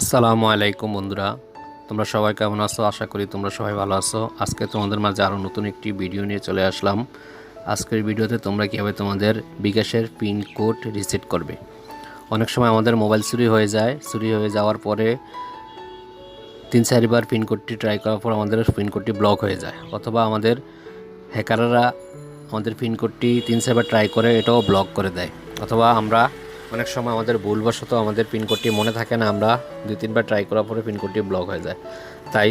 আসসালামু আলাইকুম বন্ধুরা, তোমরা সবাই কেমন আছো? আশা করি তোমরা সবাই ভালো আছো। আজকে তোমাদের মাঝে আরও নতুন একটি ভিডিও নিয়ে চলে আসলাম। আজকের ভিডিওতে তোমরা কীভাবে তোমাদের বিকাশের পিন কোড রিসেট করবে। অনেক সময় আমাদের মোবাইল চুরি হয়ে যায়, চুরি হয়ে যাওয়ার পরে 3-4বার পিন কোডটি ট্রাই করার পর আমাদের পিন কোডটি ব্লক হয়ে যায়, অথবা আমাদের হ্যাকাররা আমাদের পিন কোডটি 3-4বার ট্রাই করে এটাও ব্লক করে দেয়, অথবা আমরা অনেক সময় আমাদের ভুলবশত আমাদের পিন কোডটি মনে থাকে না, আমরা 2-3বার ট্রাই করার পরে পিন কোডটি ব্লক হয়ে যায়। তাই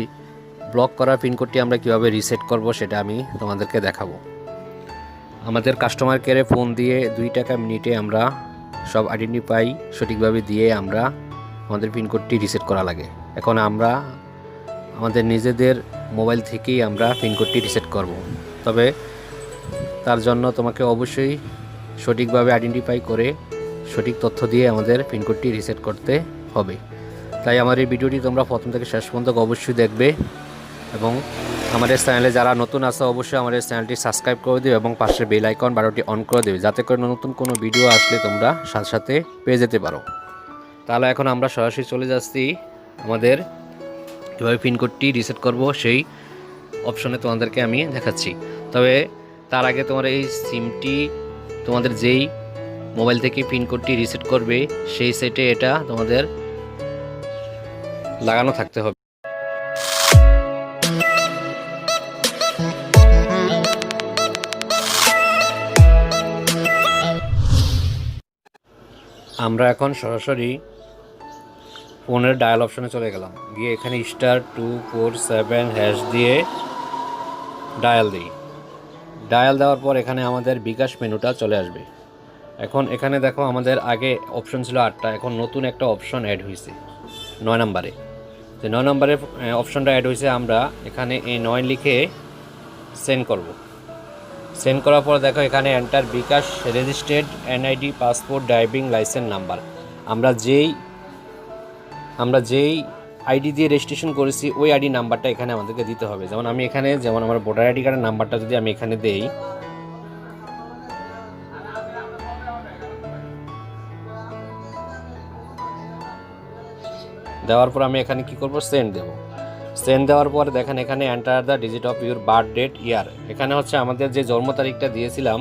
ব্লক করা পিন কোডটি আমরা কীভাবে রিসেট করব সেটা আমি তোমাদেরকে দেখাবো। আমাদের কাস্টমার কেয়ারে ফোন দিয়ে 2 টাকা মিনিটে আমরা সব আইডেন্টিফাই সঠিকভাবে দিয়ে আমরা আমাদের পিন কোডটি রিসেট করা লাগে। এখন আমরা আমাদের নিজেদের মোবাইল থেকেই আমরা পিন কোডটি রিসেট করব। তবে তার জন্য তোমাকে অবশ্যই সঠিকভাবে আইডেন্টিফাই করে সঠিক তথ্য দিয়ে আমাদের পিন কোডটি রিসেট করতে হবে। তাই আমার এই ভিডিওটি তোমরা প্রথম থেকে শেষ পর্যন্ত অবশ্যই দেখবে, এবং আমাদের চ্যানেলে যারা নতুন আছে অবশ্যই আমাদের চ্যানেলটি সাবস্ক্রাইব করে দেবে এবং পাশে বেল আইকন বাটনটি অন করে দেবে, যাতে করে নতুন কোনো ভিডিও আসলে তোমরা সাথে সাথে পেয়ে যেতে পারো। তাহলে এখন আমরা সরাসরি চলে যাচ্ছি আমাদের কীভাবে পিন কোডটি রিসেট করব সেই অপশনে তোমাদেরকে আমি দেখাচ্ছি। তবে তার আগে তোমার এই সিমটি তোমাদের যেই মোবাইল থেকে পিন কোডটি রিসেট করবে সেই সেটে এটা তোমাদের লাগানো থাকতে হবে। আমরা এখন সরাসরি ফোনের ডায়াল অপশনে চলে গেলাম, গিয়ে এখানে *247# দিয়ে ডায়াল দিই। ডায়াল দেওয়ার পর এখানে আমাদের বিকাশ মেনুটা চলে আসবে। এখন এখানে দেখো আমাদের আগে অপশন ছিল 8টা, এখন নতুন একটা অপশন অ্যাড হয়েছে 9 নম্বরে। যে 9 নম্বরের অপশনটা অ্যাড হয়েছে, আমরা এখানে এই 9 লিখে সেন্ড করব। সেন্ড করার পর দেখো এখানে enter bKash registered NID passport driving licence number. আমরা যেই আইডি দিয়ে রেজিস্ট্রেশন করেছি ওই আইডি নাম্বারটা এখানে আমাদেরকে দিতে হবে। যেমন আমার ভোটার আইডি কার্ডের নাম্বারটা যদি আমি এখানে দেই, দেওয়ার পর আমি এখানে কি করব, সেন্ড দেব। সেন্ড দেওয়ার পর দেখেন এখানে enter the digit of your birth date year. এখানে হচ্ছে আমাদের যে জন্ম তারিখটা দিয়েছিলাম,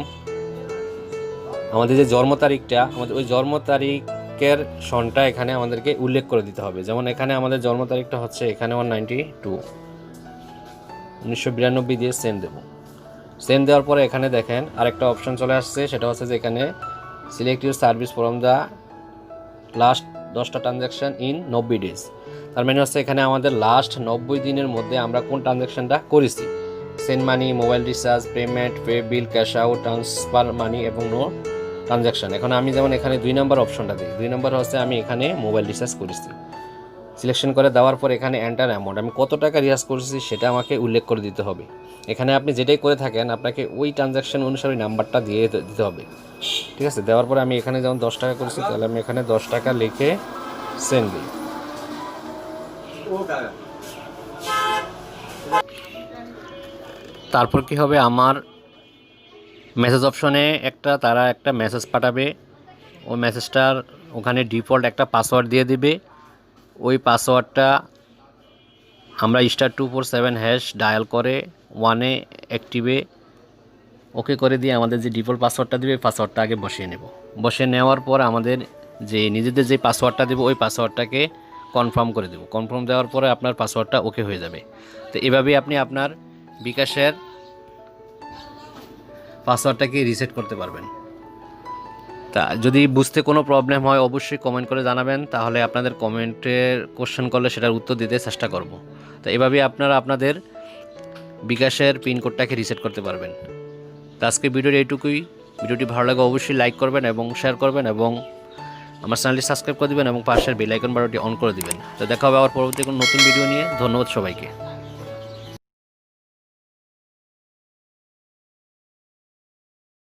আমাদের ওই জন্ম তারিখের সনটা এখানে আমাদেরকে উল্লেখ করে দিতে হবে। যেমন এখানে আমাদের জন্ম তারিখটা হচ্ছে এখানে 1992 দিয়ে সেন্ড দেব। সেন্ড দেওয়ার পরে এখানে দেখেন আরেকটা অপশন চলে আসছে, সেটা হচ্ছে যে এখানে select your service from the last 10টা ট্রানজ্যাকশন ইন 90 ডেজ। তার মানে হচ্ছে এখানে আমাদের লাস্ট 90 দিনের মধ্যে আমরা কোন ট্রানজ্যাকশনটা করেছি, send money, mobile recharge, payment, pay বিল, ক্যাশ আউট, ট্রান্সফার মানি এবং নো ট্রানজ্যাকশন। এখন আমি যেমন এখানে 2 নম্বর অপশনটা দিই, 2 নম্বর হচ্ছে আমি এখানে মোবাইল রিচার্জ করেছি। সিলেকশন করে দেওয়ার পর এখানে এন্টার অ্যামাউন্ট, আমি কত টাকা রিচার্জ করেছি সেটা আমাকে উল্লেখ করে দিতে হবে। এখানে আপনি যেটাই করে থাকেন আপনাকে ওই ট্রানজ্যাকশন অনুসারে নাম্বারটা দিয়ে দিতে হবে। ঠিক আছে, দেওয়ার পরে আমি এখানে যেমন 10 টাকা করেছি, তাহলে আমি এখানে 10 টাকা লিখে সেন্ড দিই। তারপর কি হবে, আমার মেসেজ অপশনে তারা একটা মেসেজ পাঠাবে। ওই মেসেজটার ওখানে ডিফল্ট একটা পাসওয়ার্ড দিয়ে দিবে। ওই পাসওয়ার্ডটা আমরা *247# ডায়াল করে 1-এ অ্যাক্টিভে ওকে করে দিয়ে আমাদের যে ডিফল্ট পাসওয়ার্ডটা দিবে পাসওয়ার্ডটা আগে বসিয়ে নেব। বসিয়ে নেওয়ার পর আমাদের যে নিজেদের যে পাসওয়ার্ডটা দেবো ওই পাসওয়ার্ডটাকে কনফার্ম করে দেব। কনফার্ম দেওয়ার পরে আপনার পাসওয়ার্ডটা ওকে হয়ে যাবে। তো এভাবেই আপনি আপনার বিকাশের পাসওয়ার্ডটাকে রিসেট করতে পারবেন। তা যদি বুঝতে কোনো প্রবলেম হয় অবশ্যই কমেন্ট করে জানাবেন, তাহলে আপনাদের কমেন্টের কোশ্চেন করলে সেটার উত্তর দিতে চেষ্টা করব। তো এভাবেই আপনারা আপনাদের বিকাশের পিন কোডটাকে রিসেট করতে পারবেন। তো আজকে ভিডিওর এইটুকুই। ভিডিওটি ভালো লাগে অবশ্যই লাইক করবেন এবং শেয়ার করবেন, এবং আমার চ্যানেলটি সাবস্ক্রাইব করে দেবেন এবং পাশের বেল আইকন বাটনটি অন করে দিবেন। তো দেখা হবে আবার পরবর্তী কোনো নতুন ভিডিও নিয়ে। ধন্যবাদ সবাইকে।